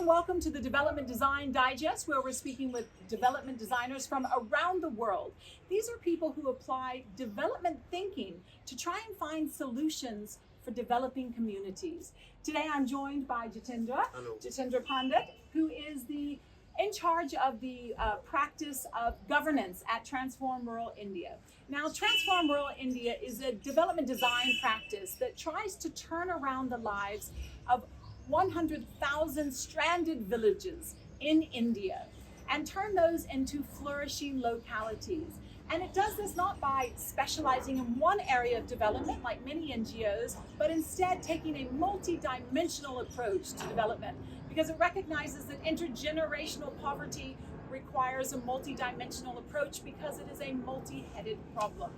and welcome to the Development Design Digest, where we're speaking with development designers from around the world. These are people who apply development thinking to try and find solutions for developing communities. Today I'm joined by Jitendra Pandit, who is in charge of the practice of governance at Transform Rural India. Now, Transform Rural India is a development design practice that tries to turn around the lives of 100,000 stranded villages in India and turn those into flourishing localities. And it does this not by specializing in one area of development like many NGOs, but instead taking a multi-dimensional approach to development, because it recognizes that intergenerational poverty requires a multi-dimensional approach because it is a multi-headed problem.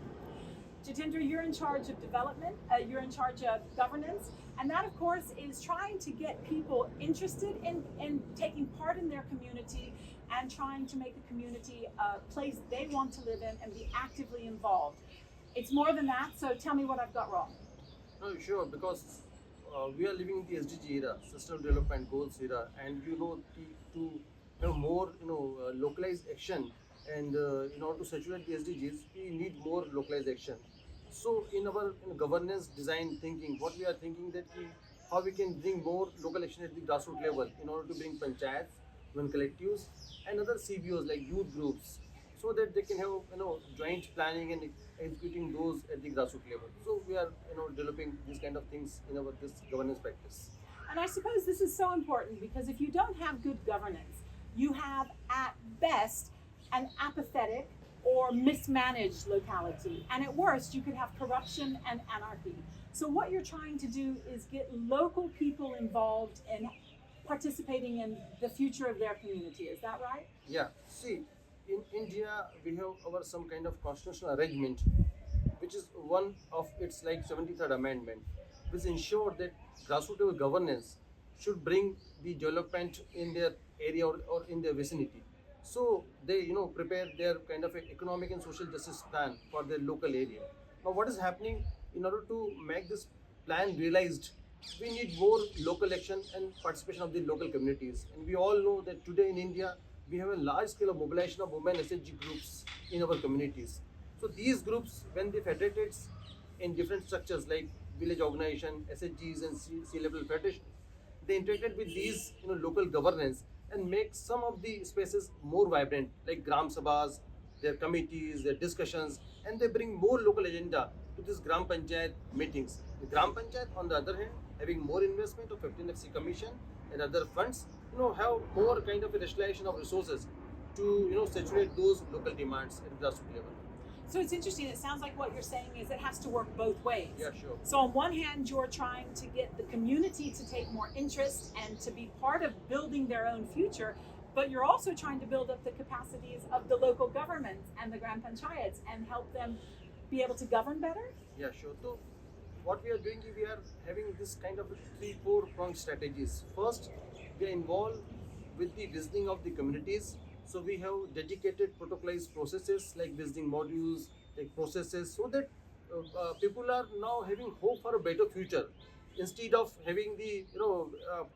Jitendra, you're in charge of development, you're in charge of governance, and that of course is trying to get people interested in taking part in their community and trying to make a community a place they want to live in and be actively involved. It's more than that, so tell me what I've got wrong. No, sure, because we are living in the SDG era, Sustainable Development Goals era, and to have more localized action, and in order to saturate the SDGs, we need more localized action. So in our governance design thinking, what we are thinking that how we can bring more local action at the grassroots level in order to bring panchayats, even collectives, and other CBOs like youth groups, so that they can have joint planning and executing those at the grassroots level. So we are developing these kind of things in our this governance practice. And I suppose this is so important because if you don't have good governance, you have at best an apathetic or mismanaged locality. And at worst, you could have corruption and anarchy. So what you're trying to do is get local people involved in participating in the future of their community. Is that right? Yeah. See, in India, we have our some kind of constitutional arrangement, which is one of its like 73rd amendment, which ensure that grassroots level governance should bring the development in their area or in their vicinity. So they prepare their kind of economic and social justice plan for their local area. Now what is happening, in order to make this plan realized, we need more local action and participation of the local communities. And we all know that today in India we have a large scale of mobilization of women SHG groups in our communities. So these groups, when they federated in different structures like village organization, SHGs and C-level federation, they integrated with these local governance and make some of the spaces more vibrant, like Gram Sabhas, their committees, their discussions, and they bring more local agenda to this Gram Panchayat meetings. The Gram Panchayat, on the other hand, having more investment of 15FC Commission and other funds, have more kind of a rationalization of resources to saturate those local demands at grassroots level. So it's interesting. It sounds like what you're saying is it has to work both ways. Yeah, sure. So on one hand, you're trying to get the community to take more interest and to be part of building their own future, but you're also trying to build up the capacities of the local governments and the Gram Panchayats and help them be able to govern better? Yeah, sure. So what we are doing is we are having this kind of 3-4 pronged strategies. First, we are involved with the visiting of the communities. So we have dedicated protocolized processes like visiting modules, like processes, so that people are now having hope for a better future. Instead of having the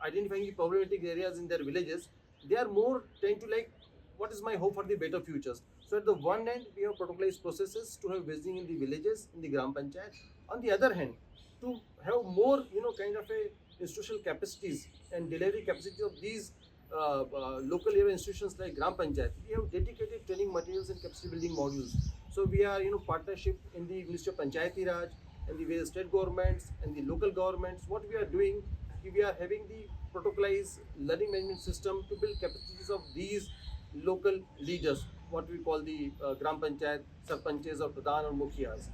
identifying the problematic areas in their villages, they are more tend to like, what is my hope for the better futures? So at the one hand, we have protocolized processes to have visiting in the villages, in the Gram Panchayat. On the other hand, to have more kind of a institutional capacities and delivery capacity of these local level institutions like Gram Panchayat, we have dedicated training materials and capacity building modules. So we are partnership in the Ministry of Panchayati Raj and the various state governments and the local governments. What we are doing, we are having the protocolized learning management system to build capacities of these local leaders, what we call the Gram Panchayat, Sarpanches or Pradhan or Mukhiyas.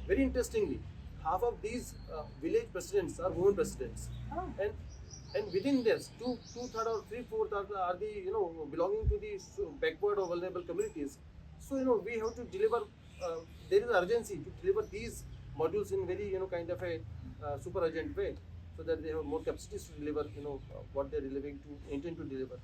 Very interestingly, half of these village presidents are women presidents. Oh. And within this, two-thirds or three-fourths are the belonging to these backward or vulnerable communities. So we have to deliver. There is urgency to deliver these modules in very kind of a super urgent way, so that they have more capacities to deliver what they're delivering to intend to deliver.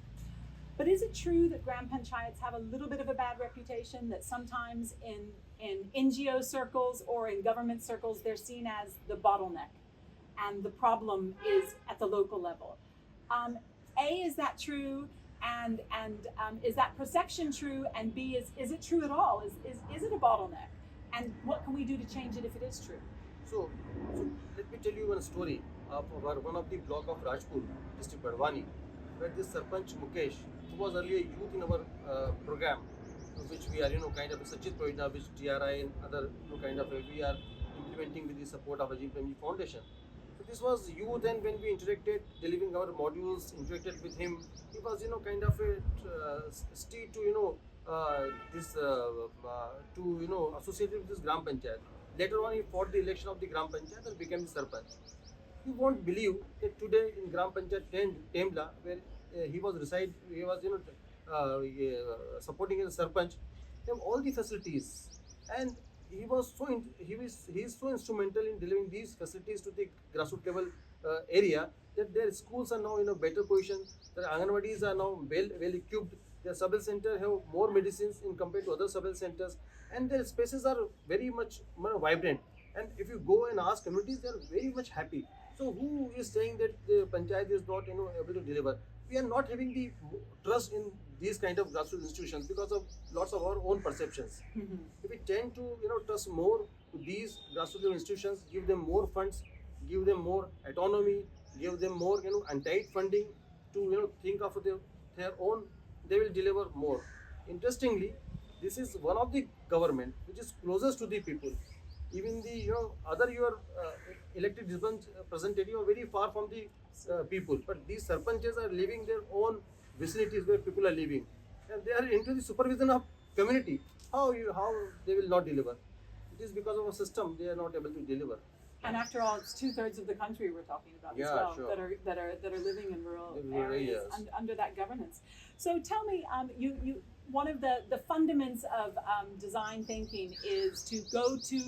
But is it true that Gram Panchayats have a little bit of a bad reputation, that sometimes in NGO circles or in government circles they're seen as the bottleneck and the problem is at the local level? A, is that true? And is that perception true? And B, is it true at all? Is it a bottleneck? And what can we do to change it if it is true? So let me tell you one story of one of the block of Rajpur, district Barwani, where this Sarpanch Mukesh, who was earlier youth in our program, which we are kind of a Sachit Providna, which TRI and other kind of we are implementing with the support of Ajit Premji Foundation. So this was youth, and when we interacted, delivering our modules, interacted with him, he was kind of a street to this to associated with this Gram Panchayat. Later on, he fought the election of the Gram Panchayat and became the Sarpanch. You won't believe that today in Gram Panchayat Temla, where he was supporting as a Sarpanch, they have all the facilities, and he is so instrumental in delivering these facilities to the grassroots level area, that their schools are now in a better position. Their Anganwadis are now well equipped. Their sub-health center have more medicines in compared to other sub-health centers, and their spaces are very much vibrant. And if you go and ask communities, they are very much happy. So who is saying that the panchayat is not able to deliver? We are not having the trust in these kind of grassroots institutions because of lots of our own perceptions. Mm-hmm. If we tend to trust more to these grassroots institutions, give them more funds, give them more autonomy, give them more untied funding to think of their own, they will deliver more. Interestingly, this is one of the government which is closest to the people. Even the other your elected representative are very far from the people, but these sarpanches are living their own vicinities where people are living, and they are into the supervision of community. How they will not deliver? It is because of a system they are not able to deliver. And after all, it's 2/3 of the country we're talking about as well, sure. that are living in rural Rural areas areas. Under that governance. So tell me, you one of the fundaments of design thinking is to go to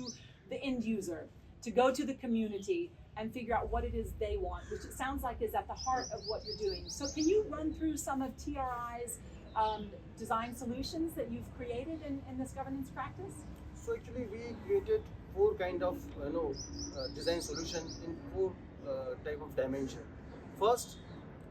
the end user, to go to the community and figure out what it is they want, which it sounds like is at the heart of what you're doing. So can you run through some of TRI's design solutions that you've created in this governance practice? So actually, we created 4 kind of design solution in 4 type of dimension. First,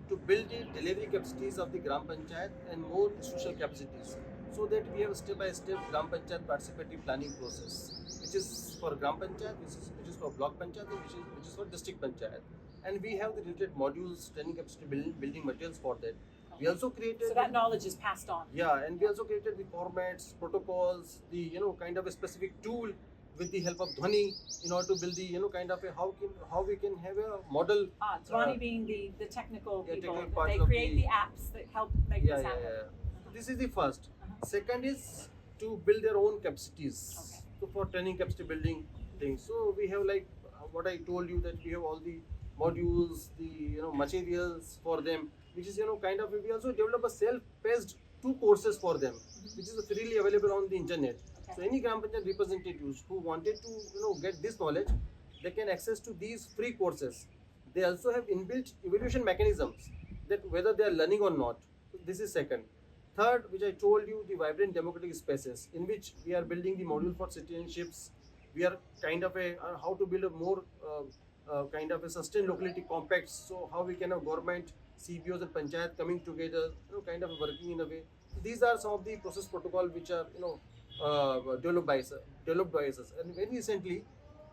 to build the delivery capacities of the Gram Panchayat and more institutional capacities, so that we have a step-by-step Gram Panchayat participatory planning process, which is for Gram Panchayat, which is for Block Panchayat, and which is for District Panchayat. And we have the related modules, training capacity building materials for that. We also created. So that knowledge is passed on. Yeah, and we also created the formats, protocols, the kind of a specific tool with the help of Dhwani in order to build the kind of a how we can have a model. Dhwani being the technical people, technical part they of create the apps that help make this happen. So this is the first. Second is to build their own capacities. Okay. So for training capacity building things. So we have like what I told you, that we have all the modules, the materials for them, which is kind of, we also develop a self-paced 2 courses for them, which is freely available on the internet. Okay. So any Gram Panchayat representatives who wanted to get this knowledge, they can access to these free courses. They also have inbuilt evaluation mechanisms, that whether they are learning or not. So this is second. Third, which I told you, the vibrant democratic spaces, in which we are building the module for citizenships. We are kind of how to build a more kind of a sustained locality compacts. So how we can have government, CBOs and panchayat coming together, kind of working in a way. These are some of the process protocol which are developed by us. And very recently,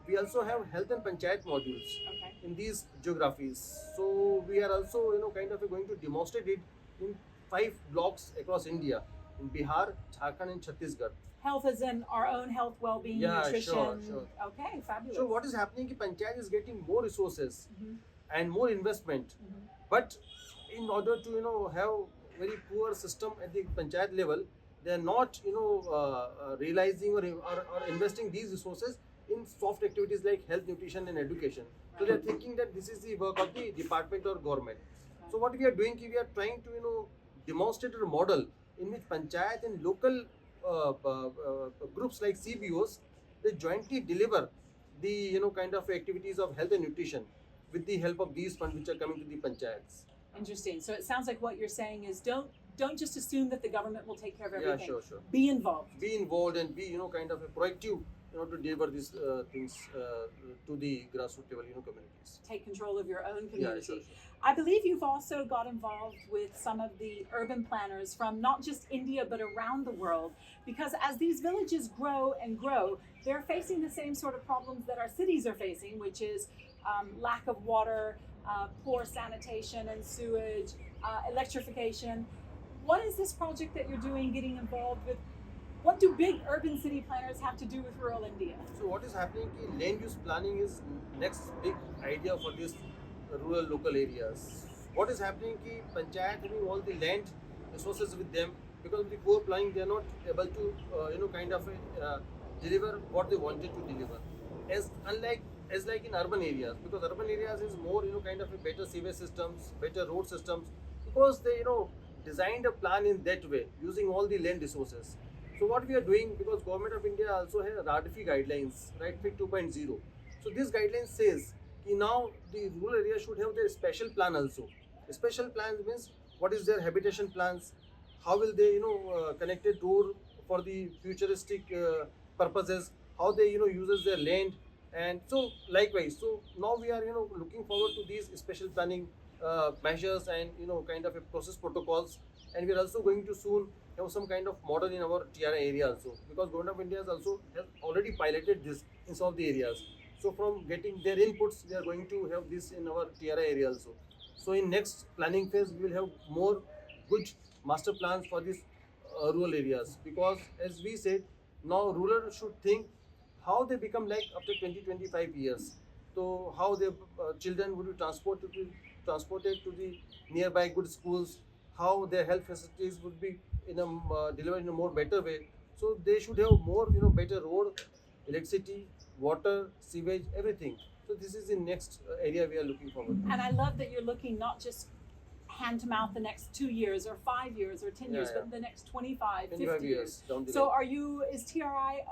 we also have health and panchayat modules in these geographies. So we are also kind of going to demonstrate it in 5 blocks across India, in Bihar, Jharkhand and Chhattisgarh. Health is in our own health, well-being, nutrition. Sure. Okay, fabulous. So what is happening is panchayat is getting more resources and more investment, Mhm. but in order to have very poor system at the panchayat level, they are not realizing or investing these resources in soft activities like health, nutrition and education. So they are thinking that this is the work of the department or government. So what we are doing, we are trying to demonstrate a model in which panchayat and local groups like CBOs, they jointly deliver the kind of activities of health and nutrition with the help of these funds which are coming to the panchayats. Interesting. So it sounds like what you're saying is don't just assume that the government will take care of everything. Yeah, sure. Be involved. Be involved and be kind of a proactive to deliver these things to the grassroots level, communities. Take control of your own Yeah, community. sure. I believe you've also got involved with some of the urban planners from not just India but around the world, because as these villages grow and grow, they're facing the same sort of problems that our cities are facing, which is lack of water, poor sanitation and sewage, electrification. What is this project that you're doing getting involved with? What do big urban city planners have to do with rural India? So what is happening? Land use planning is next big idea for these rural local areas. What is happening? Panchayat having all the land resources with them, because of the poor planning, they are not able to deliver what they wanted to deliver. As like in urban areas, because urban areas is more a better sewage systems, better road systems, because they designed a plan in that way using all the land resources. So what we are doing, because Government of India also has RDFI guidelines, right, FIT 2.0. So this guideline says that now the rural area should have their special plan also. Special plans means what is their habitation plans, how will they connect a door for the futuristic purposes, how they uses their land, and so likewise. So now we are looking forward to these special planning measures and a process protocols, and we are also going to soon have some kind of model in our TRI area also, because Government of India has already piloted this in some of the areas. So from getting their inputs, we are going to have this in our TRI area also. So in next planning phase, we will have more good master plans for these rural areas, because as we said, now rural should think how they become like after 20-25 years. So how their children would be transported to the nearby good schools, how their health facilities would be delivered in a more better way. So they should have more better road, electricity, water, sewage, everything. So this is the next area we are looking forward to. And I love that you're looking not just hand to mouth the next 2 years or 5 years or 10 years, but the next 25, 50 years. Down the So line. is TRI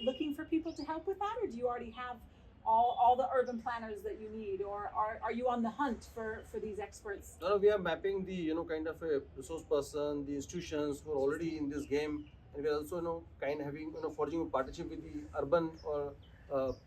looking for people to help with that, or do you already have all the urban planners that you need, or are you on the hunt for these experts? No, we are mapping the a resource person, the institutions who are already in this game, and we are also having forging a partnership with the urban or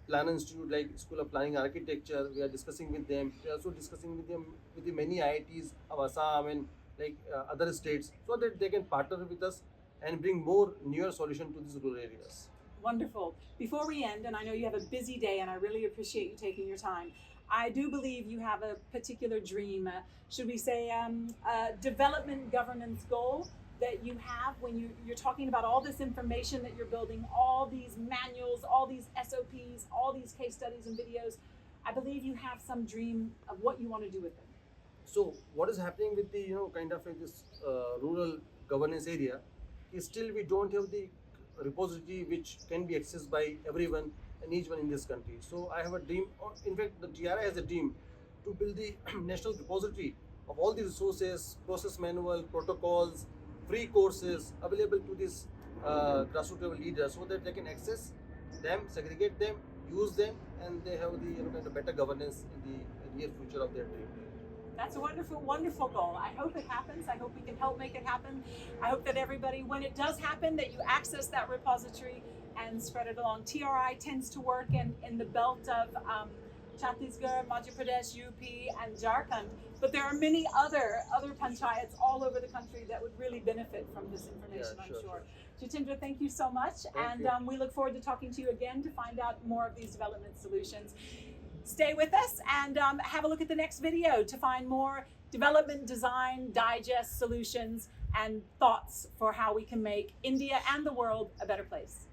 planner institute like School of Planning Architecture. We are discussing with them. We are also discussing with them with the many IITs of Assam and like other states, so that they can partner with us and bring more newer solution to these rural areas. Wonderful. Before we end, and I know you have a busy day and I really appreciate you taking your time, I do believe you have a particular dream, should we say development governance goal that you have when you're talking about all this information that you're building, all these manuals, all these SOPs, all these case studies and videos. I believe you have some dream of what you want to do with them. So what is happening with the this rural governance area is still we don't have the repository which can be accessed by everyone and each one in this country. So I have a dream, or in fact the TRI has a dream to build the national repository of all the resources, process manual, protocols, free courses available to these grassroots level leaders, so that they can access them, segregate them, use them, and they have the better governance in the near future of their dream. That's a wonderful, wonderful goal. I hope it happens. I hope we can help make it happen. I hope that everybody, when it does happen, that you access that repository and spread it along. TRI tends to work in the belt of Chhattisgarh, Madhya Pradesh, UP, and Jharkhand. But there are many other panchayats all over the country that would really benefit from this information, Yeah, I'm sure, sure. Jitendra, thank you so much. Thank And we look forward to talking to you again to find out more of these development solutions. Stay with us and have a look at the next video to find more development design digest solutions and thoughts for how we can make India and the world a better place.